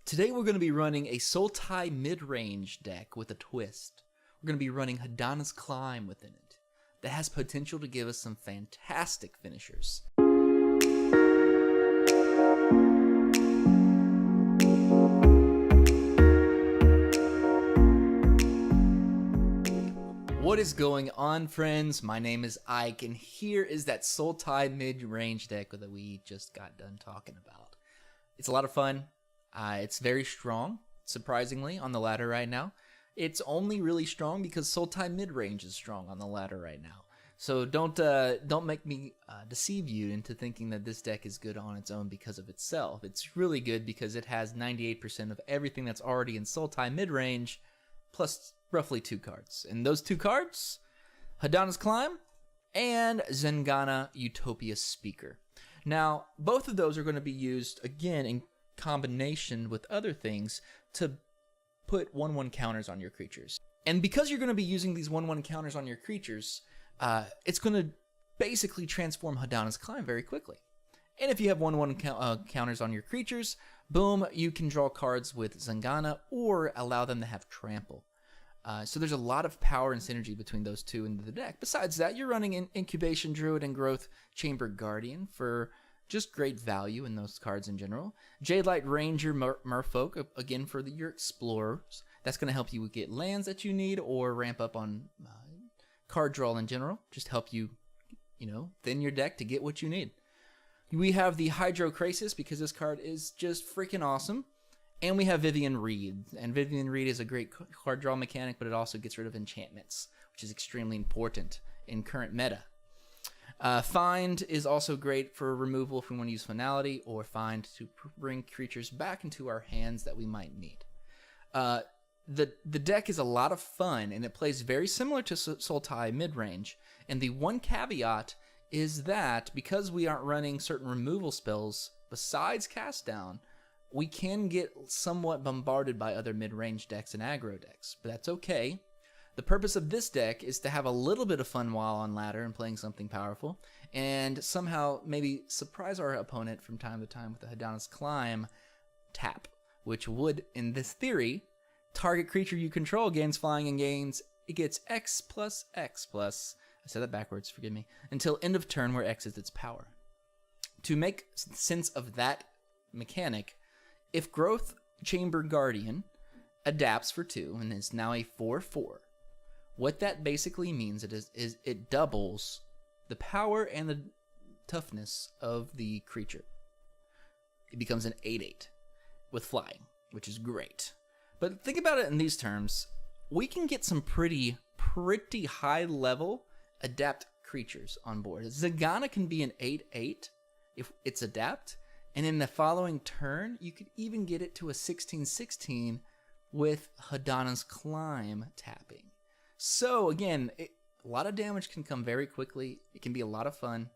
Today we're going to be running a Sultai Midrange deck with a twist. We're going to be running Hadana's Climb within it. That has potential to give us some fantastic finishers. What is going on, friends? My name is Ike, and here is that Sultai Midrange deck that we just got done talking about. It's a lot of fun. It's very strong, surprisingly, on the ladder right now. It's only really strong because Sultai Midrange is strong on the ladder right now. So don't make me deceive you into thinking that this deck is good on its own because of itself. It's really good because it has 98% of everything that's already in Sultai Midrange, plus roughly 2 cards. And those 2 cards, Hadana's Climb and Zenghana Utopia Speaker. Now, both of those are going to be used, again, in combination with other things to put 1/1 counters on your creatures. And because you're going to be using these 1/1 counters on your creatures, it's going to basically transform Hadana's Climb very quickly. And if you have 1/1 counters on your creatures, boom, you can draw cards with Zenghana or allow them to have trample. So there's a lot of power and synergy between those two in the deck. Besides that, you're running an Incubation Druid and Growth Chamber Guardian for just great value in those cards in general. Jadelight Ranger Merfolk, again for your explorers. That's going to help you get lands that you need or ramp up on card draw in general. Just help you, thin your deck to get what you need. We have the Hydrocrasis because this card is just freaking awesome. And we have Vivian Reed. And Vivian Reed is a great card draw mechanic, but it also gets rid of enchantments, which is extremely important in current meta. Find is also great for removal if we want to use Finality, or Find to bring creatures back into our hands that we might need. The deck is a lot of fun, and it plays very similar to Sultai Midrange. And the one caveat is that because we aren't running certain removal spells besides Cast Down, we can get somewhat bombarded by other mid-range decks and aggro decks, but that's okay. The purpose of this deck is to have a little bit of fun while on ladder and playing something powerful, and somehow maybe surprise our opponent from time to time with the Hadana's Climb tap, which would, in this theory, target creature you control gains flying and gains. It gets X plus X plus, I said that backwards, forgive me, until end of turn where X is its power. To make sense of that mechanic, if Growth Chamber Guardian adapts for 2 and is now a 4/4, what that basically means is it doubles the power and the toughness of the creature. It becomes an 8/8 with flying, which is great. But think about it in these terms. We can get some pretty high level adapt creatures on board. Zenghana can be an 8/8 if it's adapt. And in the following turn, you could even get it to a 16/16 with Hadana's Climb tapping. So again, a lot of damage can come very quickly. It can be a lot of fun.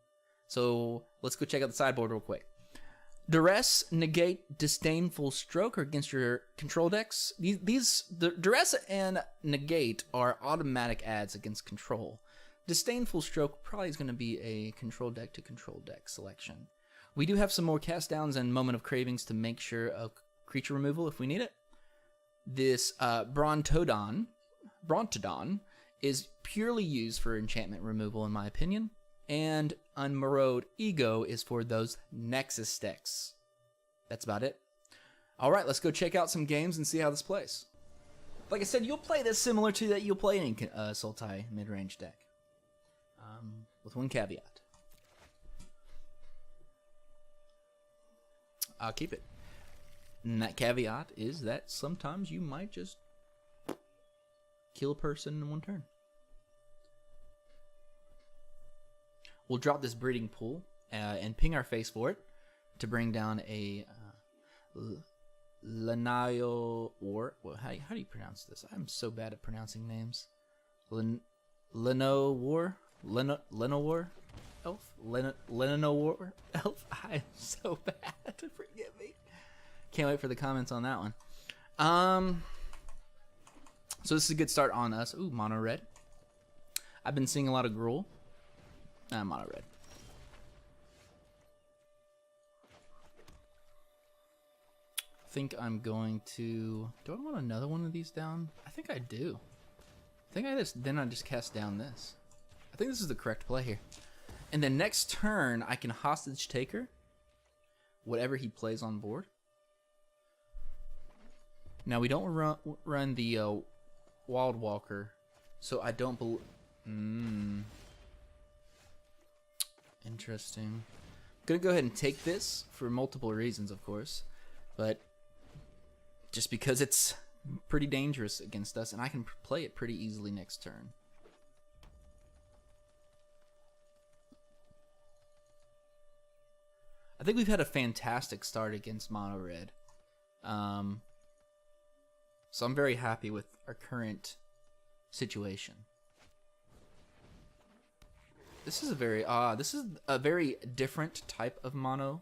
So let's go check out the sideboard real quick. Duress, Negate, Disdainful Stroke are against your control decks. The Duress and Negate are automatic adds against control. Disdainful Stroke probably is going to be a control deck to control deck selection. We do have some more cast downs and Moment of Cravings to make sure of creature removal if we need it. This Brontodon is purely used for enchantment removal in my opinion. And Unmarrowed Ego is for those Nexus decks. That's about it. Alright, let's go check out some games and see how this plays. Like I said, you'll play this similar to that you'll play any Sultai Midrange deck. With one caveat. I'll keep it. And that caveat is that sometimes you might just kill a person in one turn. We'll drop this Breeding Pool and ping our face for it to bring down a Lanayo or how do you pronounce this? I'm so bad at pronouncing names. Lenowar Elf? Lenowar Elf? I'm so bad. Forgive me. Can't wait for the comments on that one. So this is a good start on us. Ooh, mono red. I've been seeing a lot of Gruul. Mono red. think I'm going to... Do I want another one of these down? I think I do. I think I just cast down this. I think this is the correct play here. And then next turn, I can hostage taker whatever he plays on board. Now we don't run the Wild Walker, so I don't believe. Interesting. I'm gonna go ahead and take this for multiple reasons, of course, but just because it's pretty dangerous against us, and I can play it pretty easily next turn. I think we've had a fantastic start against Mono Red. So I'm very happy with our current situation. This is a very different type of mono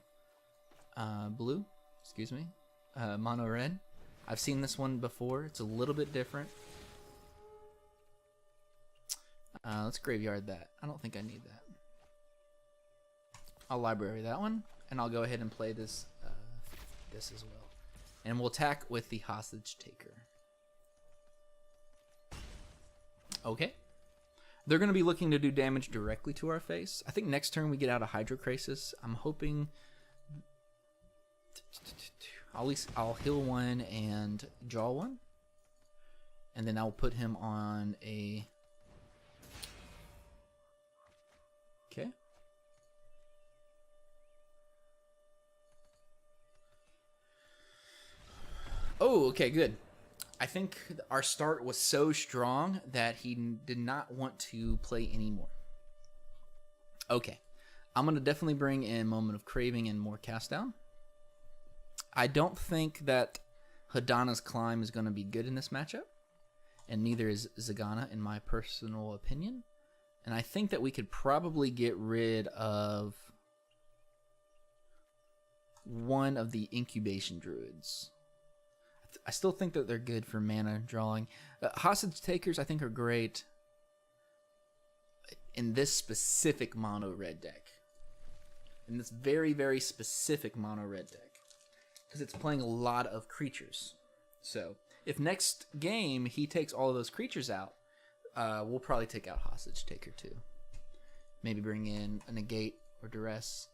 blue, excuse me, mono red. I've seen this one before. It's a little bit different. Let's graveyard that. I don't think I need that. I'll library that one, and I'll go ahead and play this this as well. And we'll attack with the hostage taker. Okay. They're going to be looking to do damage directly to our face. I think next turn we get out a Hydrocrisis. I'm hoping... I'll heal one and draw one. And then I'll put him on a... Okay. Oh, okay, good. I think our start was so strong that he did not want to play anymore. Okay. I'm going to definitely bring in Moment of Craving and more Cast Down. I don't think that Hadana's Climb is going to be good in this matchup. And neither is Zagana, in my personal opinion. And I think that we could probably get rid of one of the Incubation Druids. I still think that they're good for mana drawing. Hostage Takers, I think, are great in this specific mono red deck. In this very, very specific mono red deck. Because it's playing a lot of creatures. So, if next game he takes all of those creatures out, we'll probably take out Hostage Taker too. Maybe bring in a Negate or Duress.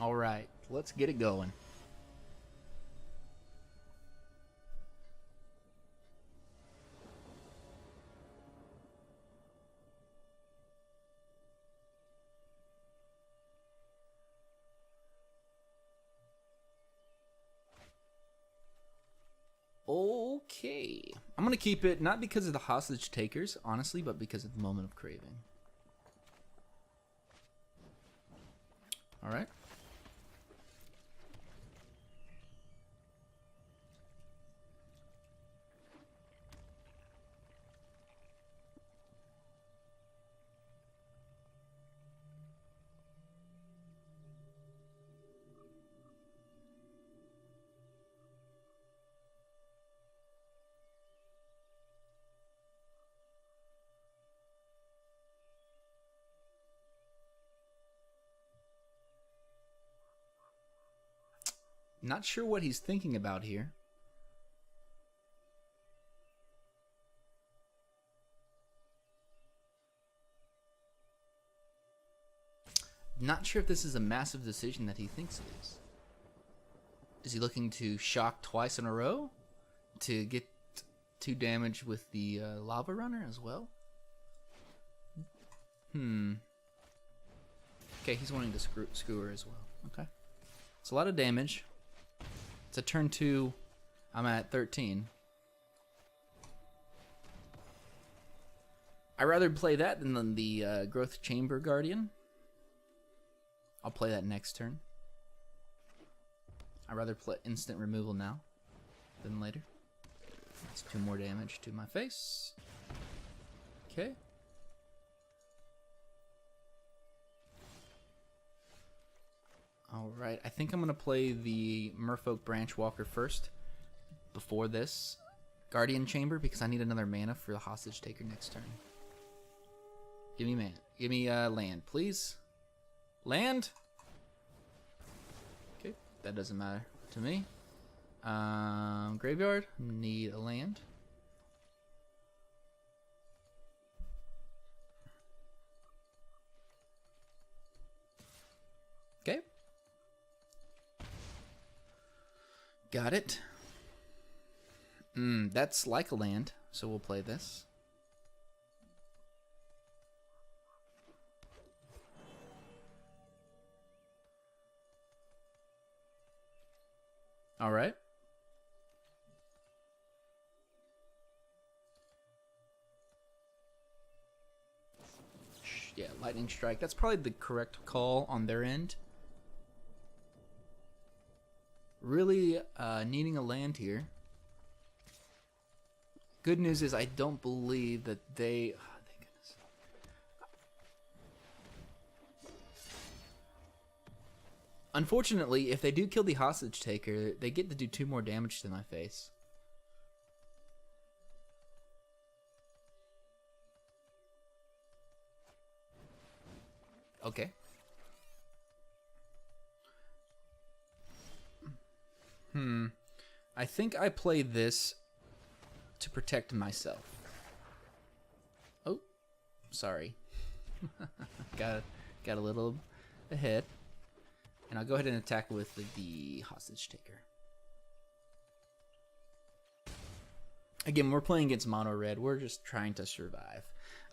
All right, let's get it going. Okay, I'm gonna keep it not because of the Hostage Takers, honestly, but because of the Moment of Craving. All right. Not sure what he's thinking about here. Not sure if this is a massive decision that he thinks it is. Is he looking to shock twice in a row to get 2 damage with the Lava Runner as well? Okay, he's wanting to skewer as well. Okay. It's a lot of damage. It's a turn 2. I'm at 13. I'd rather play that than the Growth Chamber Guardian. I'll play that next turn. I'd rather play instant removal now than later. That's 2 more damage to my face. Okay. Alright, I think I'm going to play the Merfolk Branchwalker first. before this Guardian Chamber because I need another mana for the Hostage Taker next turn. Give me mana. Give me land, please. Land. Okay, that doesn't matter to me. Graveyard, need a land. Okay. Got it. That's like a land, so we'll play this. All right. Yeah, lightning strike. That's probably the correct call on their end. Really needing a land here. Good news is I don't believe that they... Oh, thank goodness. Unfortunately, if they do kill the Hostage Taker, they get to do 2 more damage to my face. Okay. I think I play this to protect myself. Oh, sorry. got a little ahead. And I'll go ahead and attack with the Hostage Taker. Again, we're playing against mono red. We're just trying to survive.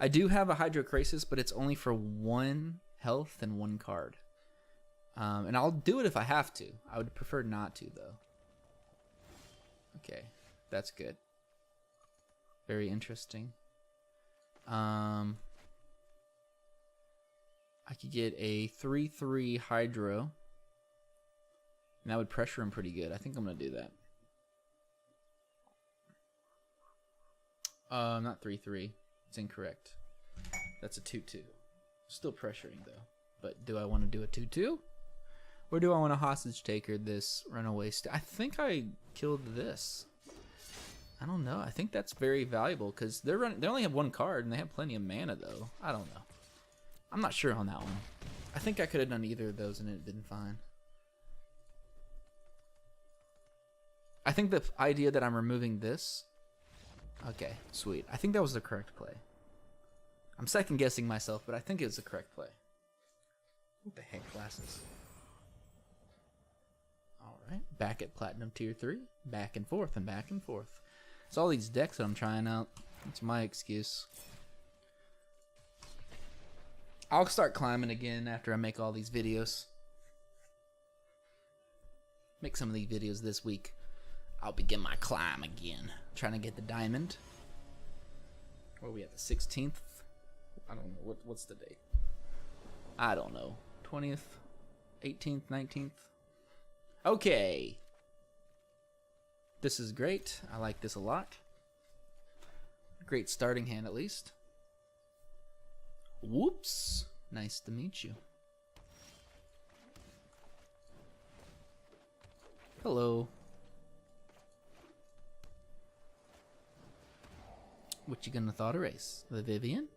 I do have a Hydrocrisis, but it's only for 1 health and 1 card. And I'll do it if I have to. I would prefer not to, though. Okay, that's good. Very interesting. I could get a 3/3 Hydro. And that would pressure him pretty good. I think I'm going to do that. Not 3/3. It's incorrect. That's a 2/2. Still pressuring, though. But do I want to do a 2/2? Or do I want a Hostage Taker this runaway? I think I killed this. I don't know. I think that's very valuable because they only have 1 card and they have plenty of mana, though. I don't know. I'm not sure on that one. I think I could have done either of those and it'd been fine. I think the idea that I'm removing this... Okay, sweet. I think that was the correct play. I'm second guessing myself, but I think it was the correct play. What the heck, glasses? Alright, back at Platinum Tier 3. Back and forth and back and forth. It's all these decks that I'm trying out. That's my excuse. I'll start climbing again after I make all these videos. Make some of these videos this week. I'll begin my climb again. Trying to get the diamond. Where are we at? The 16th? I don't know. What's the date? I don't know. 20th? 18th? 19th? Okay. This is great. I like this a lot. Great starting hand, at least. Whoops. Nice to meet you. Hello. What you gonna thought of race? The Vivian?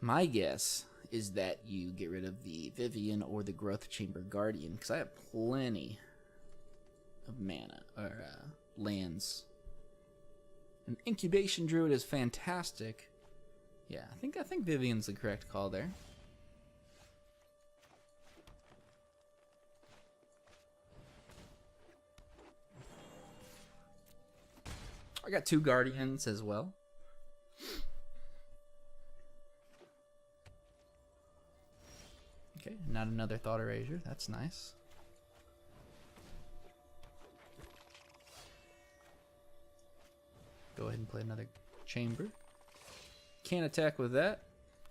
My guess is that you get rid of the Vivian or the Growth Chamber Guardian, because I have plenty of mana, or lands. An Incubation Druid is fantastic. Yeah, I think Vivian's the correct call there. I got 2 Guardians as well. Okay, not another Thought Erasure. That's nice. Go ahead and play another Chamber. Can't attack with that.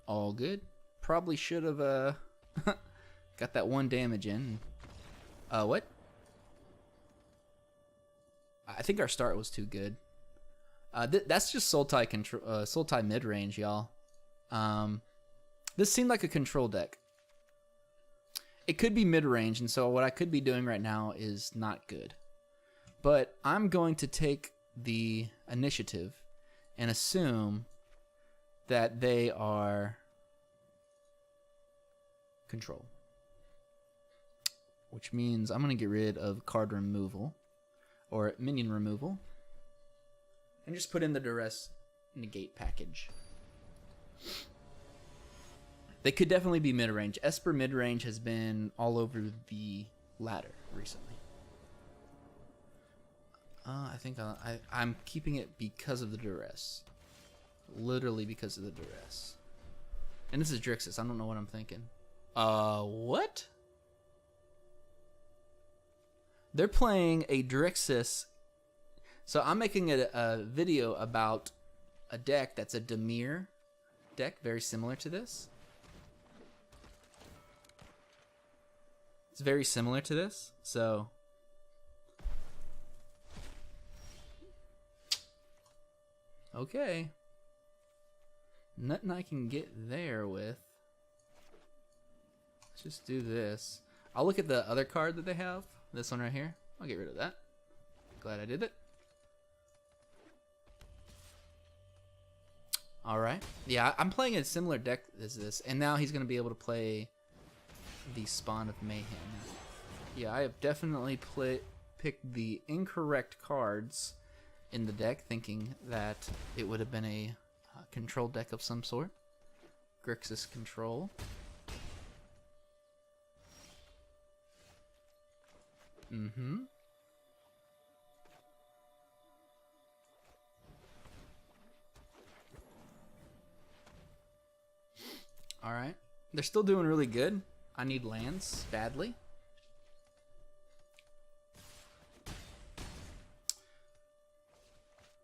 All good. Probably should have got that 1 damage in. What? I think our start was too good. That's just Sultai Midrange, y'all. This seemed like a control deck. It could be mid-range, and so what I could be doing right now is not good. But I'm going to take the initiative and assume that they are control. Which means I'm going to get rid of card removal or minion removal and just put in the duress negate package. They could definitely be mid-range. Esper mid-range has been all over the ladder recently. I think I'm keeping it because of the duress. Literally because of the duress. And this is Drixus. I don't know what I'm thinking. What? They're playing a Drixus. So I'm making a video about a deck that's a Dimir deck, very similar to this. It's very similar to this, so okay. Nothing I can get there with. Let's just do this. I'll look at the other card that they have. This one right here. I'll get rid of that. Glad I did it. Alright. Yeah, I'm playing a similar deck as this, and now he's going to be able to play the Spawn of Mayhem. Yeah, I have definitely picked the incorrect cards in the deck, thinking that it would have been a control deck of some sort. Grixis control. Alright. They're still doing really good. I need lands badly.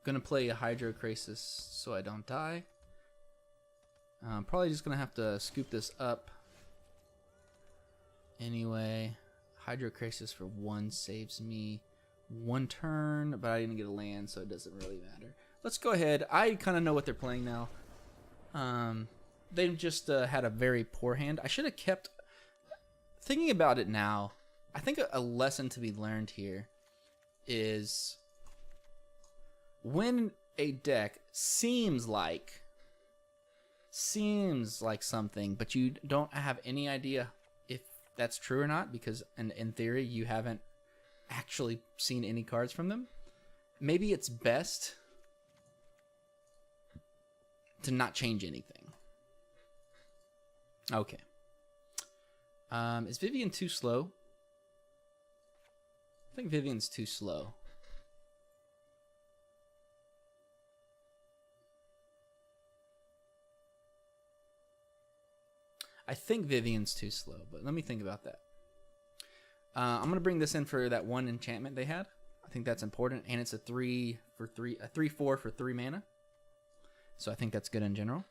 Gonna play a Hydrocrasis so I don't die. Probably just gonna have to scoop this up. Anyway, Hydrocrasis for 1 saves me 1 turn, but I didn't get a land, so it doesn't really matter. Let's go ahead. I kind of know what they're playing now. They just had a very poor hand. I should have kept... Thinking about it now, I think a lesson to be learned here is when a deck seems like something, but you don't have any idea if that's true or not, because in theory you haven't actually seen any cards from them, maybe it's best to not change anything. Okay. Is Vivian too slow? I think Vivian's too slow. I think Vivian's too slow, but let me think about that. I'm gonna bring this in for that 1 enchantment they had. I think that's important, and it's a 3/4 for 3 mana. So I think that's good in general.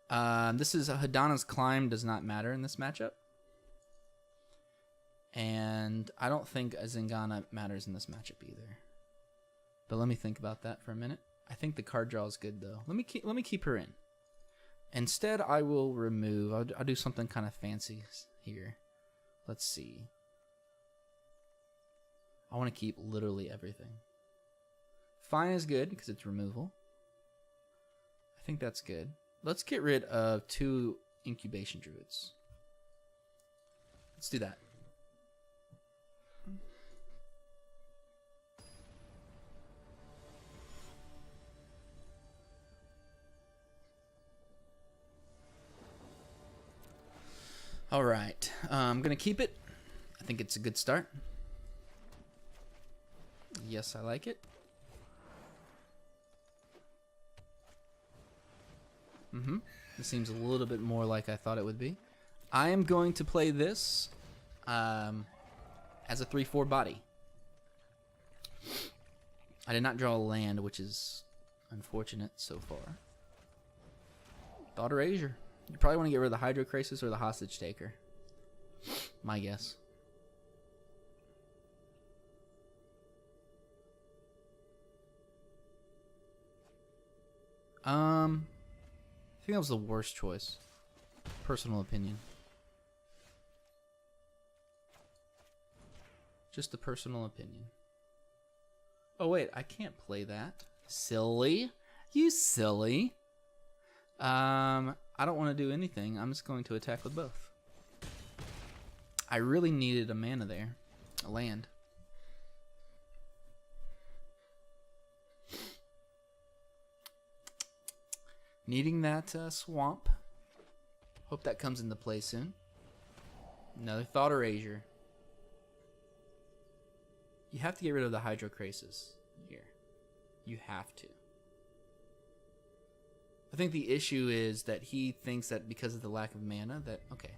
This is Hadana's Climb, does not matter in this matchup. And I don't think a Zingana matters in this matchup either. But let me think about that for a minute. I think the card draw is good though. Let me keep her in. Instead, I will remove. I'll do something kind of fancy here. Let's see. I want to keep literally everything. Fine is good because it's removal. I think that's good. Let's get rid of 2 incubation druids. Let's do that. All right, I'm gonna keep it. I think it's a good start. Yes, I like it. This seems a little bit more like I thought it would be. I am going to play this as a 3/4 body. I did not draw a land, which is unfortunate so far. Thought Erasure. You probably want to get rid of the Hydrocrasis or the Hostage Taker. My guess. I think that was the worst choice. Personal opinion. Just a personal opinion. Oh wait, I can't play that. Silly. You silly. I don't want to do anything. I'm just going to attack with both. I really needed a mana there. A land. Needing that swamp. Hope that comes into play soon. Another Thought Erasure. You have to get rid of the Hydrocrasis here. You have to. I think the issue is that he thinks that because of the lack of mana that, okay.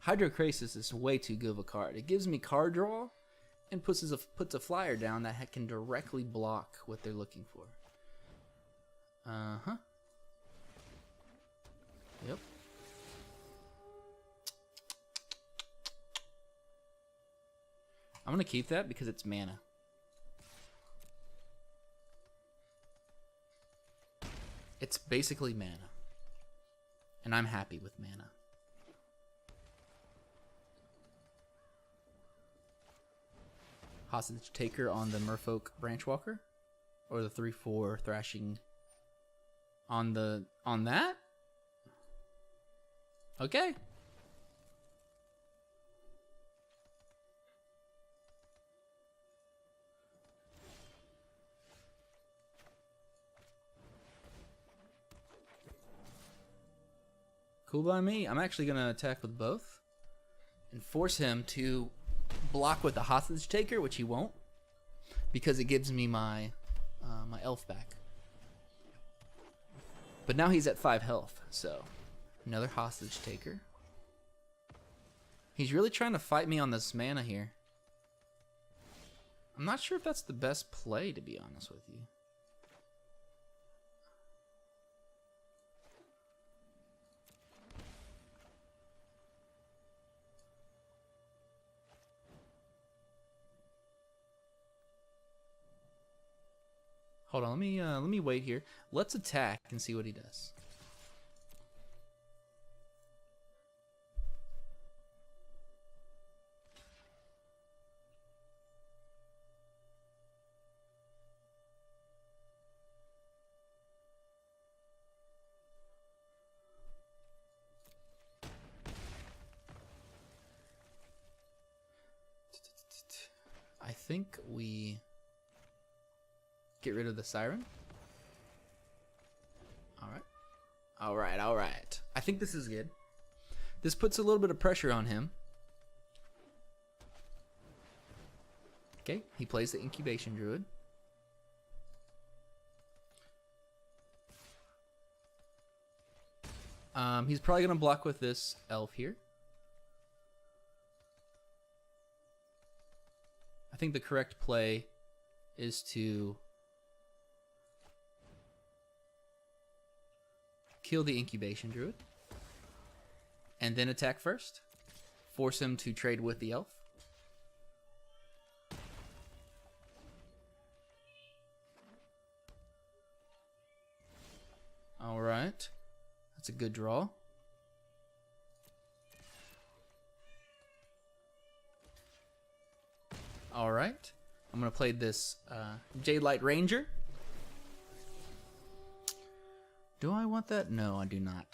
Hydrocrasis is way too good of a card. It gives me card draw and puts a flyer down that can directly block what they're looking for. Uh-huh. Yep. I'm going to keep that because it's mana. It's basically mana. And I'm happy with mana. Hostage Taker on the Merfolk Branchwalker? Or the 3/4 Thrashing on that? Okay. Cool by me. I'm actually going to attack with both and force him to block with the Hostage Taker, which he won't, because it gives me my my elf back. But now he's at 5 health, so another Hostage Taker. He's really trying to fight me on this mana here. I'm not sure if that's the best play, to be honest with you. Hold on, let me wait here. Let's attack and see what he does. I think we get rid of the Siren. Alright. I think this is good. This puts a little bit of pressure on him. Okay, he plays the Incubation Druid. He's probably going to block with this elf here. I think the correct play is to kill the Incubation Druid and then attack first. Force him to trade with the elf. Alright. That's a good draw. Alright. I'm going to play this Jadelight Ranger. Do I want that? No, I do not.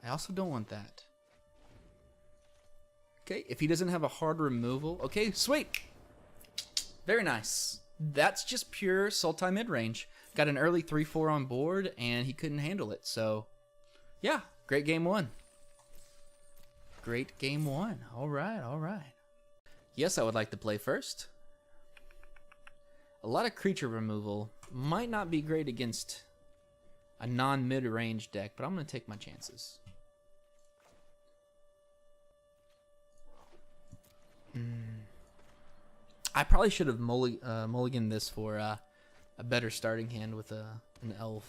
I also don't want that. Okay, if he doesn't have a hard removal. Okay, sweet. Very nice. That's just pure Sultai Midrange. Got an early 3/4 on board, and he couldn't handle it. So, yeah, great game one. Great game one. All right. Yes, I would like to play first. A lot of creature removal might not be great against a non-mid-range deck, but I'm going to take my chances. I probably should have mulliganed this for a better starting hand with an elf.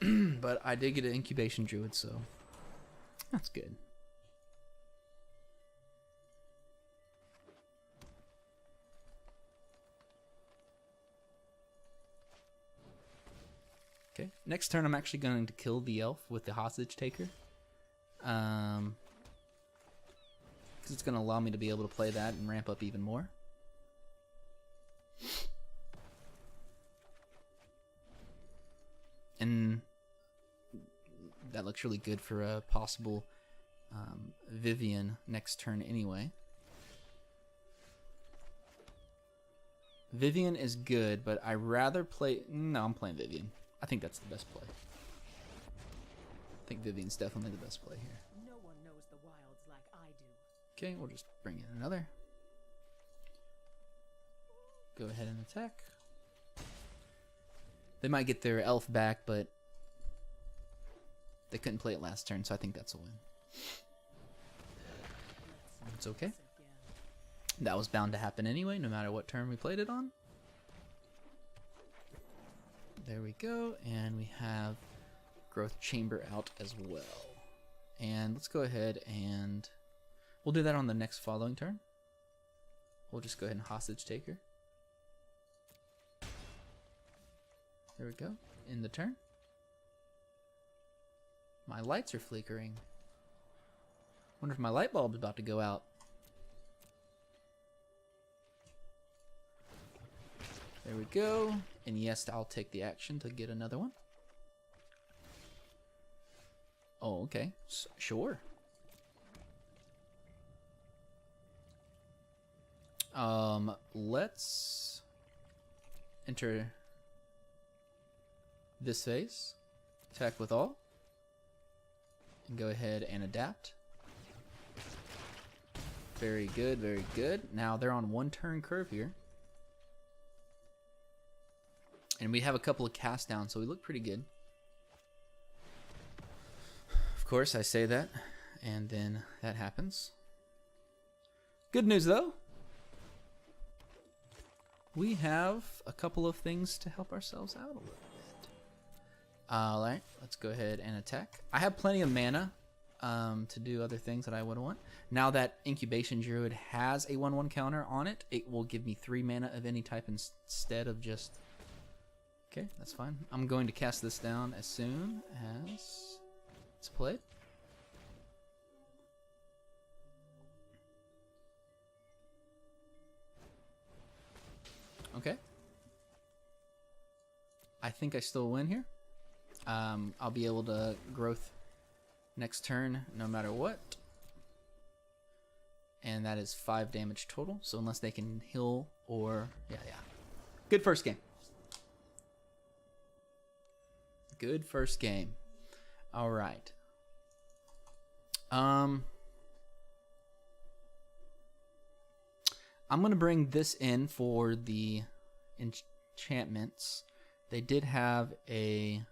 But I did get an Incubation Druid, so that's good. Okay, next turn I'm actually going to kill the elf with the Hostage Taker. because it's going to allow me to be able to play that and ramp up even more. And that looks really good for a possible Vivian next turn anyway. Vivian is good, but I rather play... No, I'm playing Vivian. I think that's the best play. I think Vivian's definitely the best play here. No one knows the wilds like I do. Okay, we'll just bring in another. Go ahead and attack. They might get their elf back, but they couldn't play it last turn, so I think that's a win. It's okay. That was bound to happen anyway, no matter what turn we played it on. There we go, and we have Growth Chamber out as well. And let's go ahead and we'll do that on the next following turn. We'll just go ahead and Hostage Taker. There we go, in the turn. My lights are flickering. Wonder if my light bulb is about to go out. There we go. And yes, I'll take the action to get another one. Oh, okay. Sure. Let's enter this phase. Attack with all. And go ahead and adapt. Very good, very good. Now they're on one turn curve here. And we have a couple of cast downs, so we look pretty good. Of course, I say that, and then that happens. Good news, though. We have a couple of things to help ourselves out a little bit. Alright, let's go ahead and attack. I have plenty of mana to do other things that I would want. Now that Incubation Druid has a 1/1 counter on it, it will give me 3 mana of any type instead of just... Okay, that's fine. I'm going to cast this down as soon as it's played. Okay. I think I still win here. I'll be able to growth next turn no matter what. And that is 5 damage total. So unless they can heal or... Yeah. Good first game. Good first game. All right. I'm going to bring this in for the enchantments. They did have a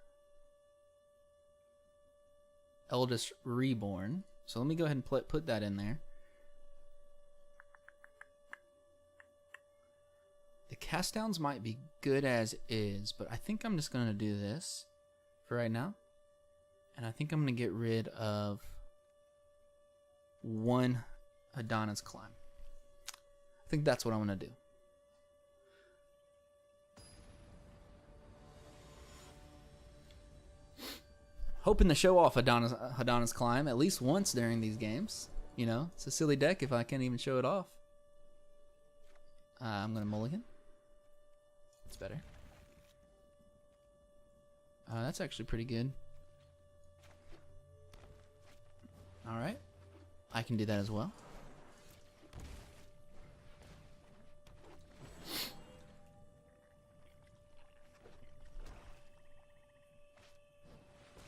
Eldest Reborn. So let me go ahead and put that in there. The cast downs might be good as is, but I think I'm just going to do this for right now. And I think I'm going to get rid of one Adonis Climb. I think that's what I'm going to do. Hoping to show off Adonis Climb at least once during these games. You know, it's a silly deck if I can't even show it off. I'm going to mulligan. That's better. That's actually pretty good. Alright. I can do that as well.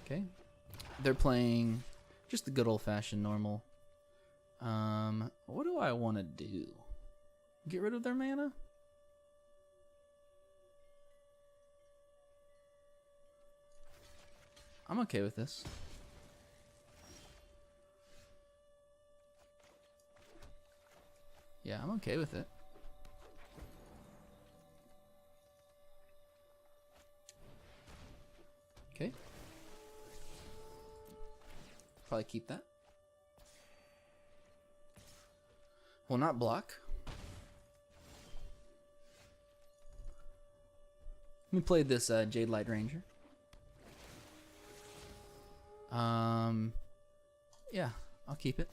Okay. They're playing just the good old-fashioned normal. What do I want to do? Get rid of their mana? I'm okay with this. Yeah, I'm okay with it. Okay. Probably keep that. Will not block. Let me play this Jade Light Ranger. Yeah, I'll keep it.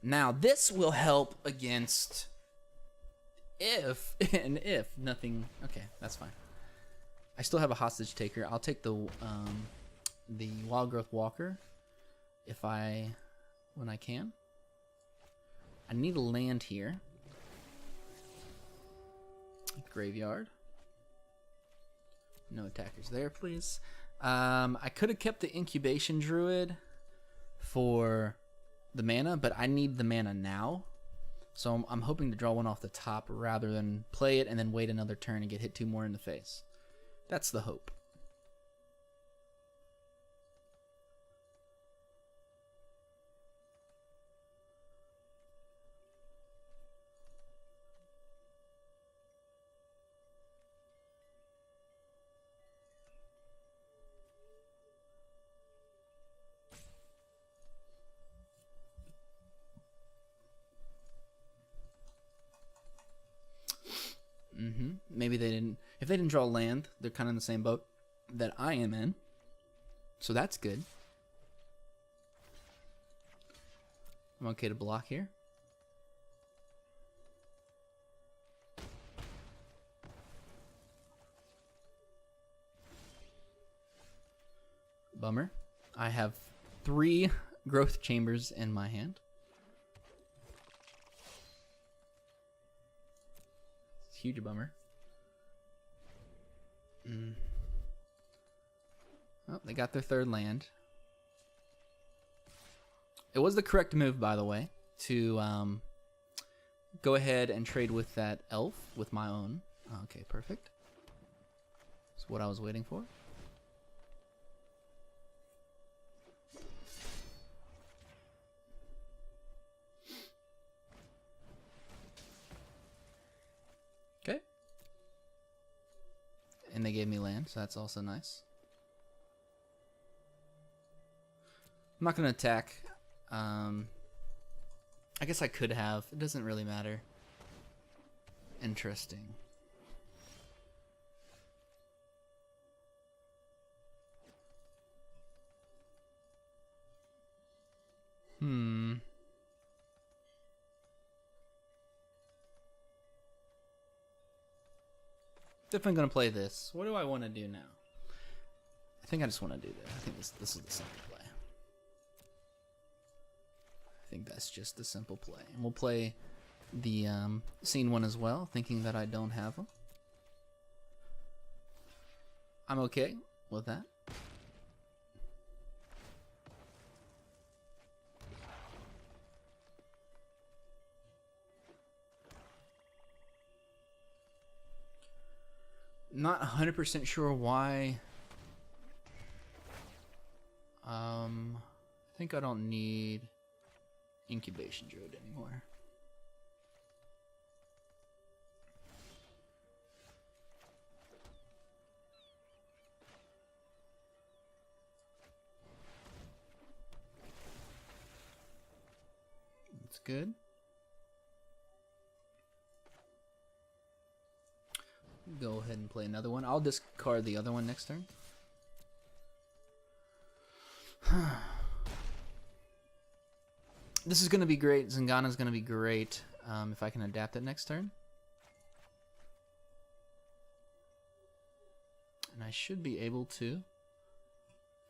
Now this will help against if nothing. Okay, that's fine. I still have a hostage taker. I'll take the wild growth walker when I can. I need a land here. Graveyard. No attackers there, please. I could have kept the incubation druid for the mana, but I need the mana now. So I'm hoping to draw one off the top rather than play it and then wait another turn and get hit 2 more in the face. That's the hope. Maybe they didn't. If they didn't draw land, they're kind of in the same boat that I am in. So that's good. I'm okay to block here. Bummer. I have 3 growth chambers in my hand. Huge bummer. Oh, they got their 3rd land. It was the correct move, by the way, to go ahead and trade with that elf with my own. Okay, perfect. That's what I was waiting for. Okay. And they gave me land, so that's also nice. I'm not going to attack. I guess I could have. It doesn't really matter. Interesting. Definitely going to play this. What do I want to do now? I think I just want to do this. I think this is the simple play. I think that's just the simple play. And we'll play the scene 1 as well, thinking that I don't have them. I'm okay with that. Not 100% sure why. I think I don't need incubation druid anymore. That's good. Go ahead and play another one. I'll discard the other one next turn. This is going to be great. Zingana's going to be great if I can adapt it next turn. And I should be able to.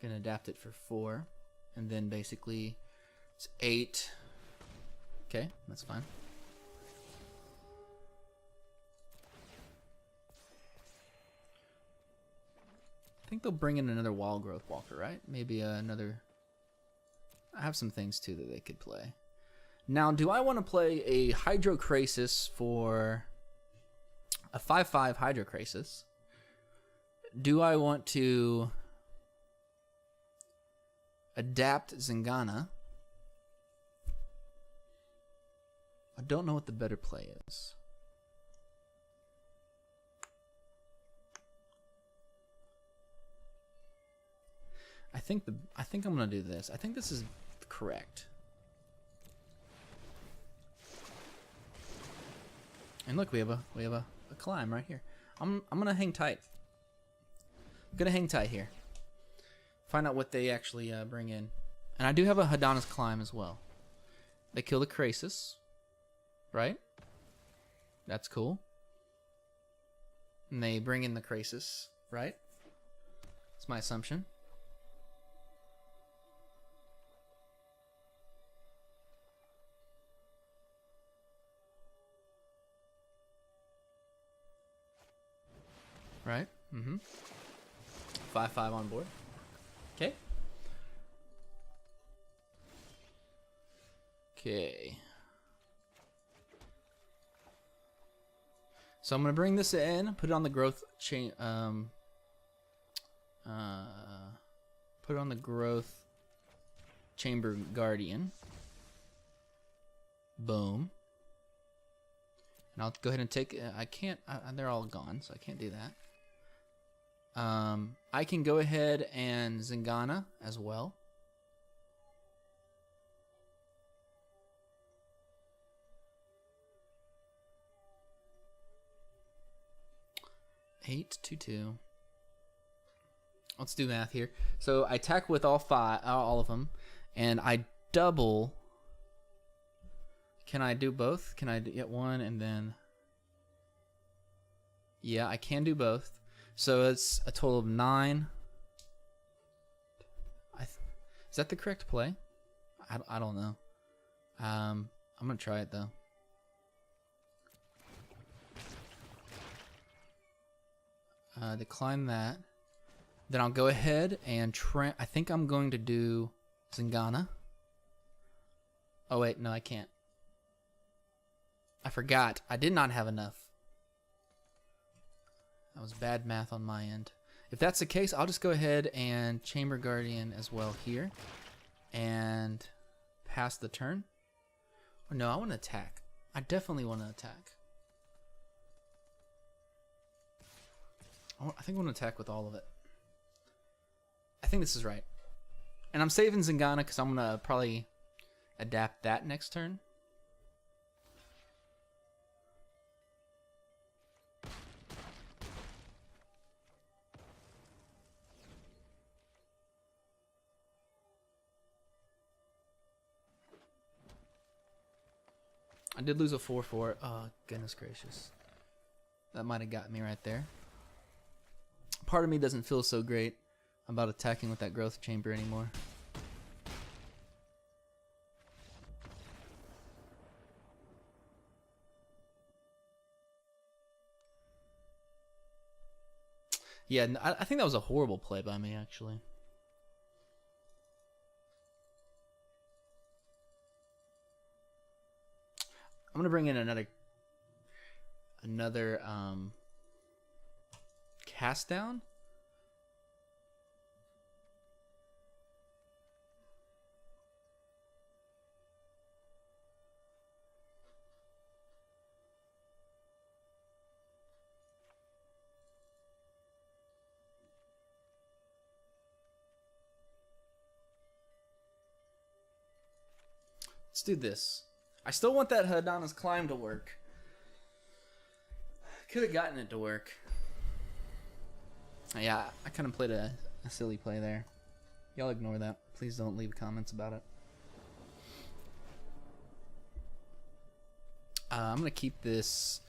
Can adapt it for 4. And then basically it's 8. Okay, that's fine. I think they'll bring in another wild growth walker, right? Maybe another. I have some things too that they could play. Now, do I want to play a Hydrocrasis for a 5/5 Hydrocrasis? Do I want to adapt Zingana? I don't know what the better play is. I think I'm gonna do this. I think this is correct. And look, we have a climb right here. I'm gonna hang tight. I'm gonna hang tight here. Find out what they actually bring in. And I do have a Hadana's climb as well. They kill the Krasis, right? That's cool. And they bring in the Krasis, right? That's my assumption. Right? Mm-hmm. 5/5 on board. Okay. Okay. So I'm gonna bring this in, put it on the growth chain. Put it on the growth chamber guardian. Boom. And I'll go ahead and take. I can't. They're all gone, so I can't do that. I can go ahead and Zingana as well. Eight to 2. Let's do math here. So I attack with all of them, and I double. Can I do both? Can I get one and then? Yeah, I can do both. So it's a total of 9. Is that the correct play? I don't know. I'm gonna try it though. Decline that. Then I'll go ahead and I think I'm going to do Zingana. Oh wait, no, I can't. I forgot. I did not have enough. That was bad math on my end. If that's the case, I'll just go ahead and Chamber Guardian as well here. And pass the turn. Oh, no, I want to attack. I definitely want to attack. I think I want to attack with all of it. I think this is right. And I'm saving Zingana because I'm going to probably adapt that next turn. I did lose a 4/4. Oh, goodness gracious. That might have got me right there. Part of me doesn't feel so great about attacking with that growth chamber anymore. Yeah, I think that was a horrible play by me, actually. I'm gonna bring in another cast down. Let's do this. I still want that Hadana's Climb to work. Could have gotten it to work. Yeah, I kind of played a silly play there. Y'all ignore that. Please don't leave comments about it. I'm going to keep this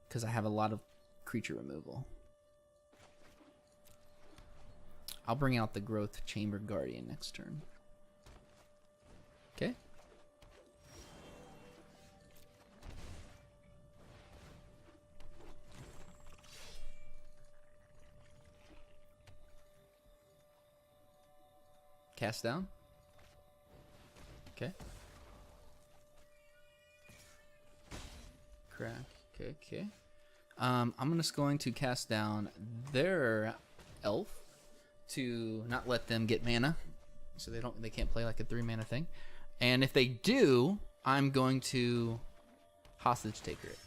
because I have a lot of creature removal. I'll bring out the Growth Chamber Guardian next turn. Okay. Cast down. Okay. Crack. Okay, okay. I'm just going to cast down their elf to not let them get mana, so they can't play like a 3-mana thing. And if they do, I'm going to hostage taker it.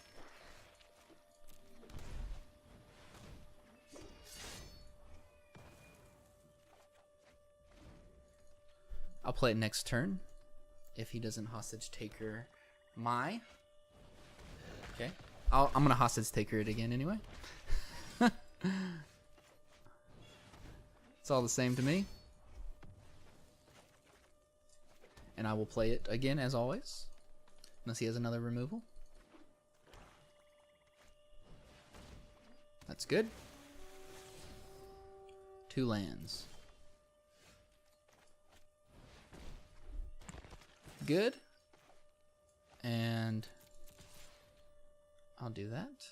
I'll play it next turn if he doesn't hostage taker my. Okay. I'm going to hostage taker it again anyway. It's all the same to me. And I will play it again as always. Unless he has another removal. That's good. 2 lands. Good. And I'll do that.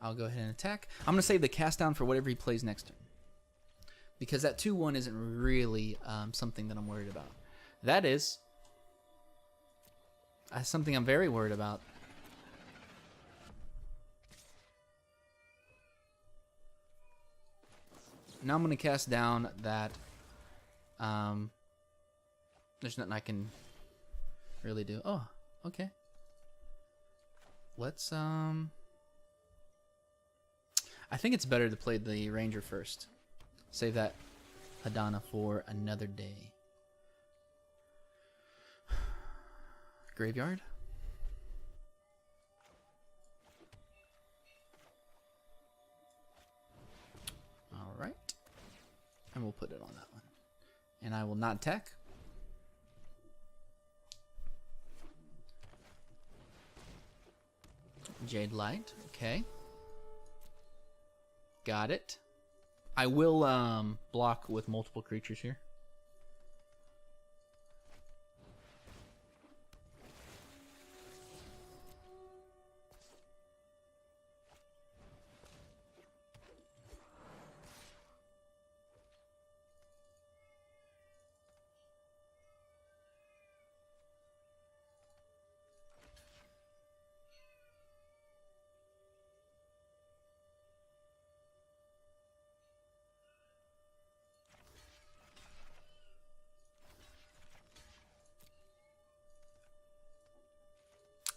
I'll go ahead and attack. I'm going to save the cast down for whatever he plays next turn. Because that 2/1 isn't really something that I'm worried about. That is something I'm very worried about. Now I'm going to cast down that there's nothing I can really do. Oh, okay. Let's I think it's better to play the Ranger first. Save that Hadana for another day. Graveyard. All right. And we'll put it on that one. And I will not attack. Jade Light. Okay. Got it. I will block with multiple creatures here.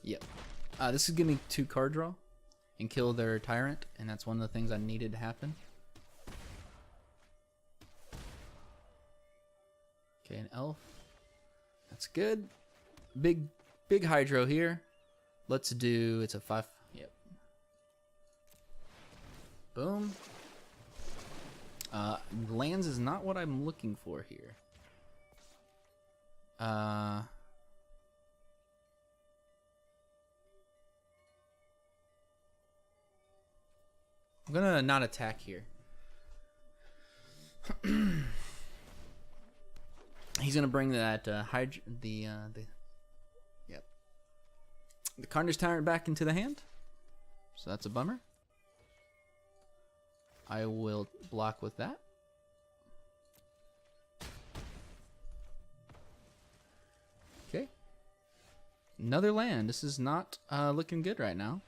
Yep. This is giving me 2 card draw and kill their Tyrant, and that's one of the things I needed to happen. Okay, an elf. That's good. Big hydro here. Let's do, it's a 5. Yep. Boom. Lands is not what I'm looking for here. I'm gonna not attack here. He's gonna bring that yep, the Carnage Tyrant back into the hand, so that's a bummer. I will block with that. Okay, another land. This is not looking good right now.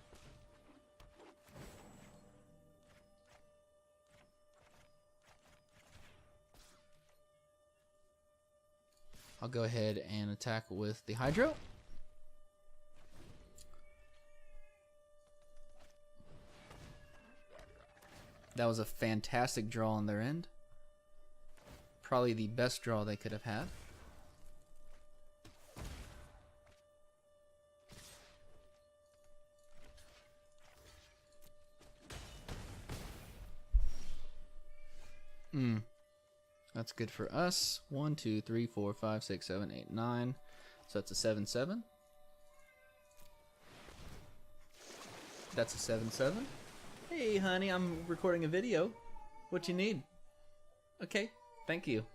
I'll go ahead and attack with the Hydro. That was a fantastic draw on their end. Probably the best draw they could have had. That's good for us. 1, 2, 3, 4, 5, 6, 7, 8, 9. So that's a 7/7. That's a 7/7. Hey, honey, I'm recording a video. What you need? Okay, thank you.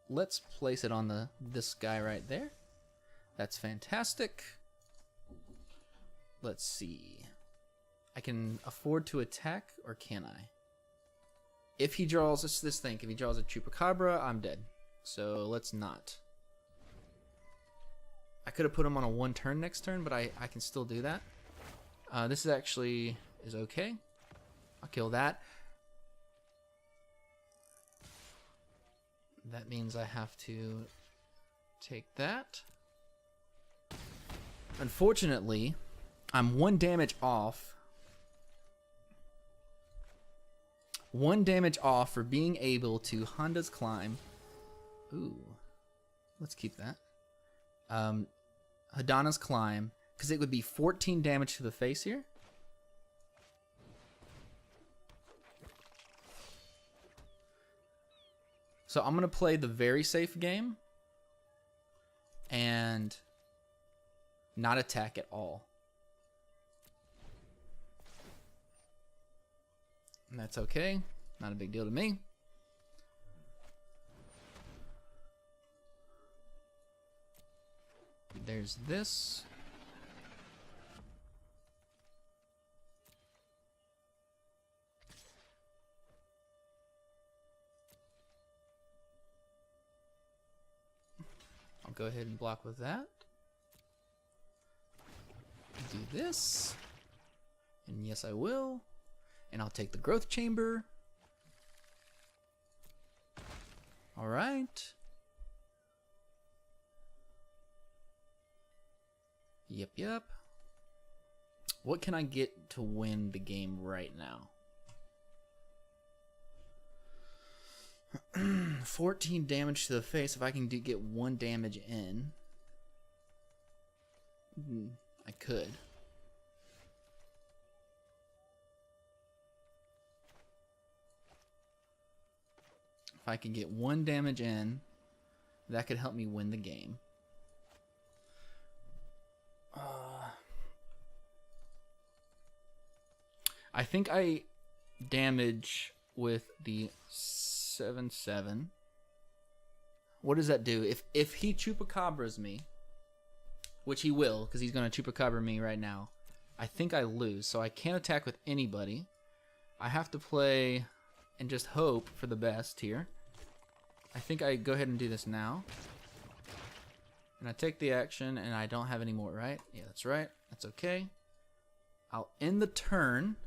Let's place it on this guy right there. That's fantastic. Let's see. I can afford to attack, or can I? If he draws, this thing, if he draws a Chupacabra, I'm dead. So let's not. I could have put him on a 1 turn next turn, but I can still do that. This is actually is okay. I'll kill that. That means I have to take that. Unfortunately, I'm 1 damage off. 1 damage off for being able to Honda's Climb. Ooh, let's keep that. Hadana's Climb, because it would be 14 damage to the face here. So I'm going to play the very safe game and not attack at all. And that's okay. Not a big deal to me. There's this. I'll go ahead and block with that. Do this. And yes, I will. And I'll take the growth chamber. All right. Yep. What can I get to win the game right now? 14 damage to the face. If I can get 1 damage in, I could. If I can get 1 damage in, that could help me win the game. I think I damage with the 7/7. What does that do? If he chupacabras me, which he will, because he's going to chupacabra me right now, I think I lose. So I can't attack with anybody. I have to play and just hope for the best here. I think I go ahead and do this now. And I take the action, and I don't have any more, right? Yeah, that's right. That's okay. I'll end the turn.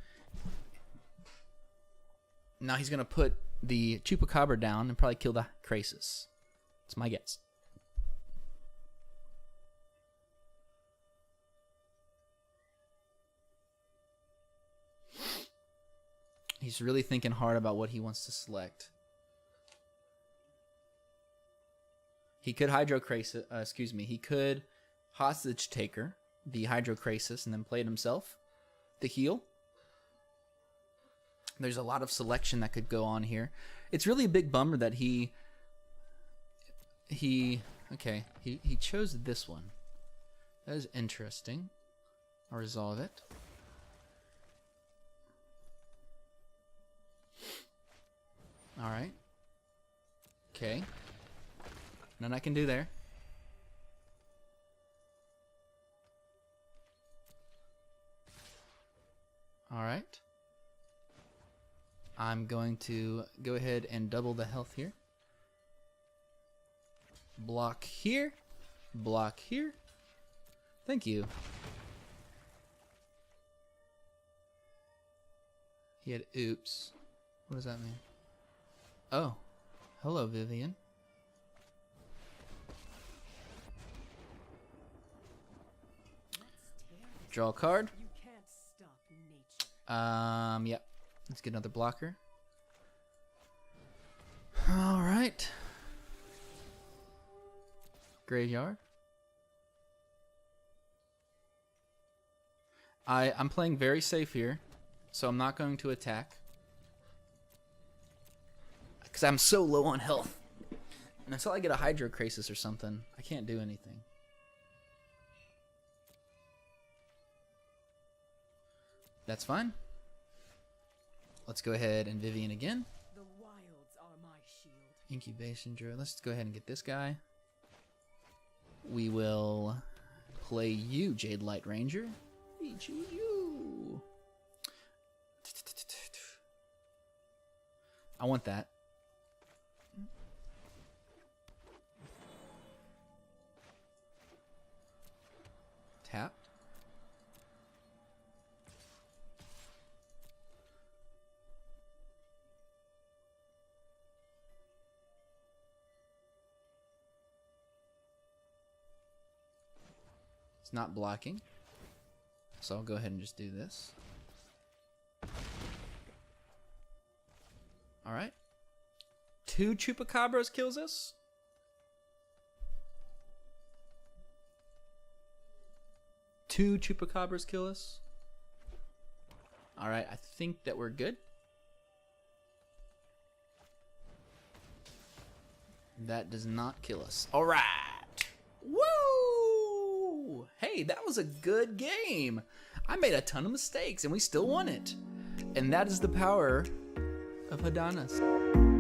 Now he's going to put the chupacabra down and probably kill the Krasis. That's my guess. He's really thinking hard about what he wants to select. He could he could hostage taker the Hydrocrasis and then play it himself to heal. There's a lot of selection that could go on here. It's really a big bummer that he chose this one. That is interesting. I'll resolve it. All right. Okay. None I can do there. All right. I'm going to go ahead and double the health here. Block here. Block here. Thank you. He had oops. What does that mean? Oh. Hello, Vivian. Draw a card. You can't stop nature. Yep. Let's get another blocker. All right. Graveyard. I'm playing very safe here, so I'm not going to attack. Because I'm so low on health. And until I get a Hydrocrasis or something, I can't do anything. That's fine. Let's go ahead and Vivian again. The wilds are my shield. Incubation Druid. Let's go ahead and get this guy. We will play you, Jade Light Ranger. We choose you. I want that. Tap. It's not blocking. So I'll go ahead and just do this. Alright. 2 Chupacabras kills us. Two Chupacabras kill us. Alright, I think that we're good. That does not kill us. Alright. Woo! hey, that was a good game. I made a ton of mistakes and we still won it. And that is the power of Hadanas.